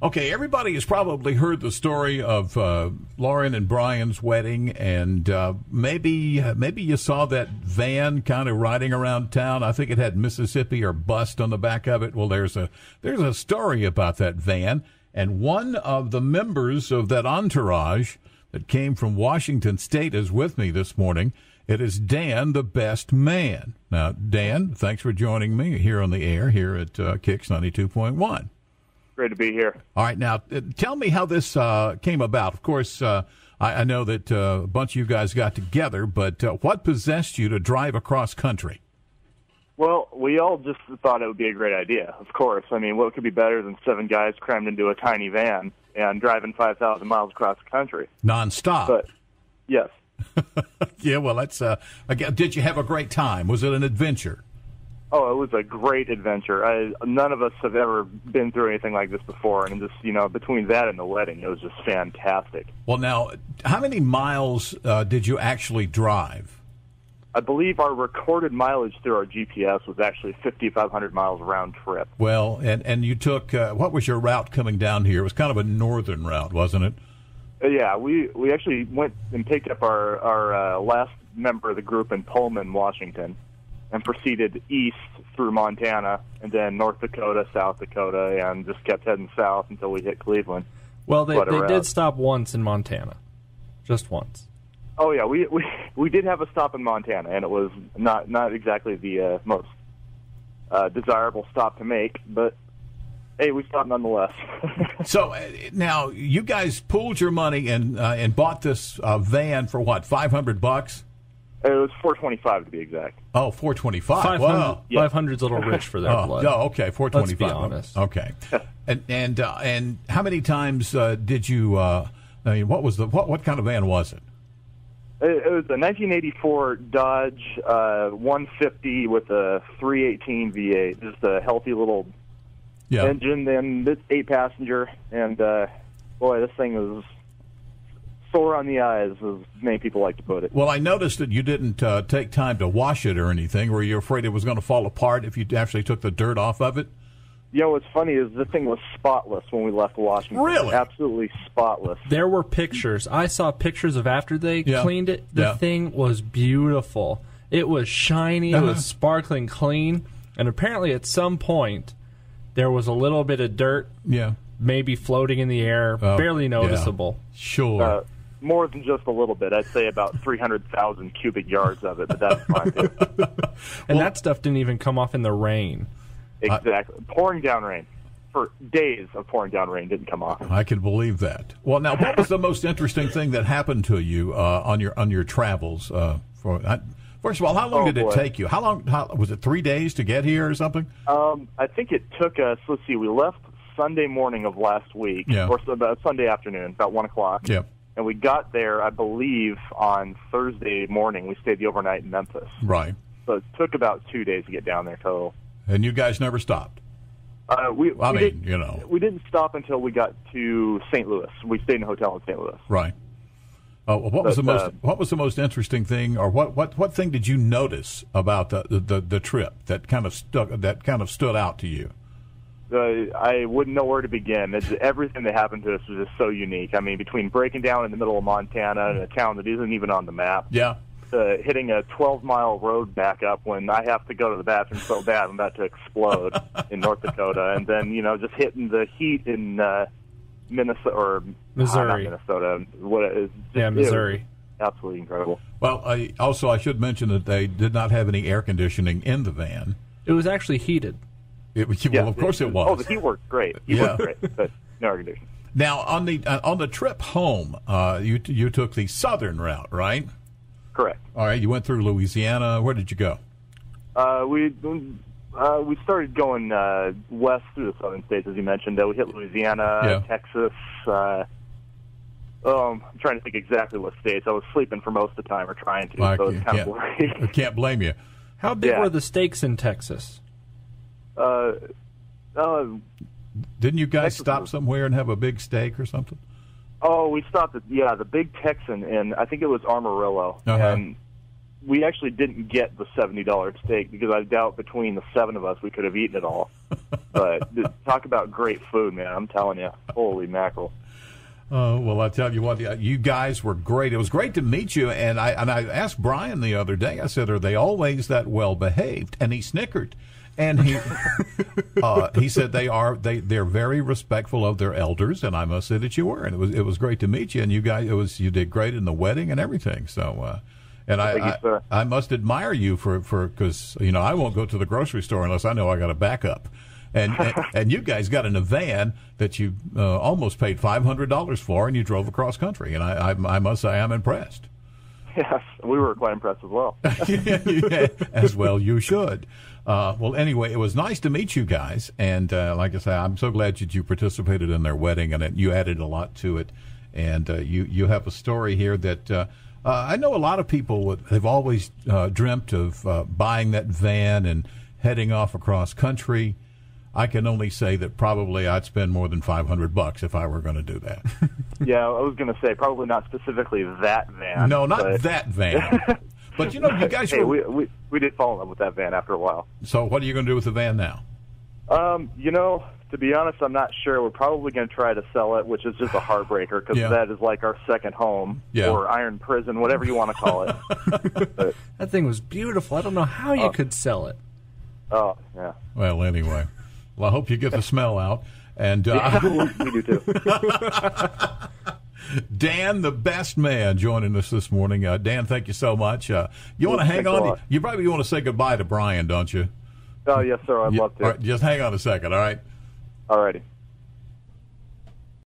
Okay, everybody has probably heard the story of Lauren and Brian's wedding, and maybe you saw that van kind of riding around town. I think it had Mississippi or Bust on the back of it. Well, there's a story about that van, and one of the members of that entourage that came from Washington State is with me this morning. It is Dan, the best man. Now, Dan, thanks for joining me here on the air here at Kicks 92.1. Great to be here. All right, now tell me how this came about. Of course, I know that a bunch of you guys got together, but what possessed you to drive across country? Well, we all just thought it would be a great idea, of course. I mean, what could be better than 7 guys crammed into a tiny van and driving 5,000 miles across the country? Nonstop. But, yes. Yeah, well, that's again, did you have a great time? Was it an adventure? Oh, it was a great adventure. None of us have ever been through anything like this before, and just, between that and the wedding, it was just fantastic. Well, now, how many miles did you actually drive? I believe our recorded mileage through our GPS was actually 5,500 miles round trip. Well, and you took, what was your route coming down here? It was kind of a northern route, wasn't it? Yeah, we actually went and picked up our last member of the group in Pullman, Washington, and proceeded east through Montana, and then North Dakota, South Dakota, and just kept heading south until we hit Cleveland. Well, they did stop once in Montana, just once. Oh yeah, we did have a stop in Montana, and it was not exactly the most desirable stop to make, but hey, we stopped nonetheless. So now you guys pooled your money and bought this van for what, $500? It was $425 to be exact. Oh, $425. 500, wow. 500's a little rich for their blood. Oh, okay, $425. Let's be honest. Okay. And how many times did you? What kind of van was it? It was a 1984 Dodge 150 with a 318 V8. Just a healthy little engine, and it's 8-passenger. And boy, this thing is sore on the eyes, as many people like to put it. Well, I noticed that you didn't take time to wash it or anything. Were you afraid it was going to fall apart if you actually took the dirt off of it? What's funny is the thing was spotless when we left Washington. Really? Absolutely spotless. There were pictures. I saw pictures of after they cleaned it. The thing was beautiful. It was shiny. It was sparkling clean. And apparently at some point there was a little bit of dirt maybe floating in the air, barely noticeable. Yeah. Sure. More than just a little bit. I'd say about 300,000 cubic yards of it, but that's fine too. And that stuff didn't even come off in the rain. Exactly. Pouring down rain. For days of pouring down rain didn't come off. I can believe that. Well, now, what was the most interesting thing that happened to you on your travels? First of all, how long did it take you? How was it 3 days to get here or something? I think it took us, let's see, we left Sunday morning of last week, or about Sunday afternoon, about 1 o'clock. Yeah. And we got there, I believe, on Thursday morning. We stayed the overnight in Memphis. Right. So it took about 2 days to get down there total. And you guys never stopped? We didn't stop until we got to St. Louis. We stayed in a hotel in St. Louis. Right. What was the most interesting thing, or what thing did you notice about the trip that kind of stood out to you? I wouldn't know where to begin. Everything that happened to us was just so unique. I mean, between breaking down in the middle of Montana, in a town that isn't even on the map, hitting a 12-mile road back up when I have to go to the bathroom so bad I'm about to explode in North Dakota, and then just hitting the heat in Minnesota or Missouri. Not Minnesota. Missouri. Absolutely incredible. Well, I should mention that they did not have any air conditioning in the van. It was actually heated. Of course it was. Oh, the heat worked great. Worked great, but no air conditioning. Now, on the trip home, you took the southern route, right? Correct. All right, you went through Louisiana. Where did you go? We started going west through the southern states, as you mentioned. We hit Louisiana, Texas. I'm trying to think exactly what states. I was sleeping for most of the time, or trying to, so it's kind of blurry. I can't blame you. How big were the steaks in Texas? Didn't you guys stop somewhere and have a big steak or something? Oh, we stopped at the Big Texan, and I think it was Amarillo, and we actually didn't get the $70 steak because I doubt between the 7 of us we could have eaten it all. But talk about great food, man. I'm telling you. Holy mackerel. Well, I tell you what, you guys were great. It was great to meet you. And I asked Brian the other day, I said, are they always that well behaved? And he snickered. And he said they're very respectful of their elders, and I must say that you were. And it was great to meet you. And you guys, you did great in the wedding and everything. So, and I must admire you for because I won't go to the grocery store unless I know I got a backup. And you guys got in a van that you almost paid $500 for, and you drove across country. And I must say I'm impressed. Yes, we were quite impressed as well. As well you should. Well, anyway, it was nice to meet you guys. And like I say, I'm so glad that you participated in their wedding, and you added a lot to it. And you have a story here that I know a lot of people have always dreamt of buying that van and heading off across country. I can only say that probably I'd spend more than $500 if I were going to do that. Yeah, I was going to say probably not specifically that van. No, not that van. But you guys. Hey, we did fall in love with that van after a while. So what are you going to do with the van now? To be honest, I'm not sure. We're probably going to try to sell it, which is just a heartbreaker because that is like our second home or iron prison, whatever you want to call it. But, that thing was beautiful. I don't know how you could sell it. Oh, yeah. Well, anyway. Well, I hope you get the smell out. And we do too. Dan, the best man, joining us this morning. Dan, thank you so much. You want to hang on? You probably want to say goodbye to Brian, don't you? Oh, yes, sir. I'd love to. All right, just hang on a second, all right? All righty.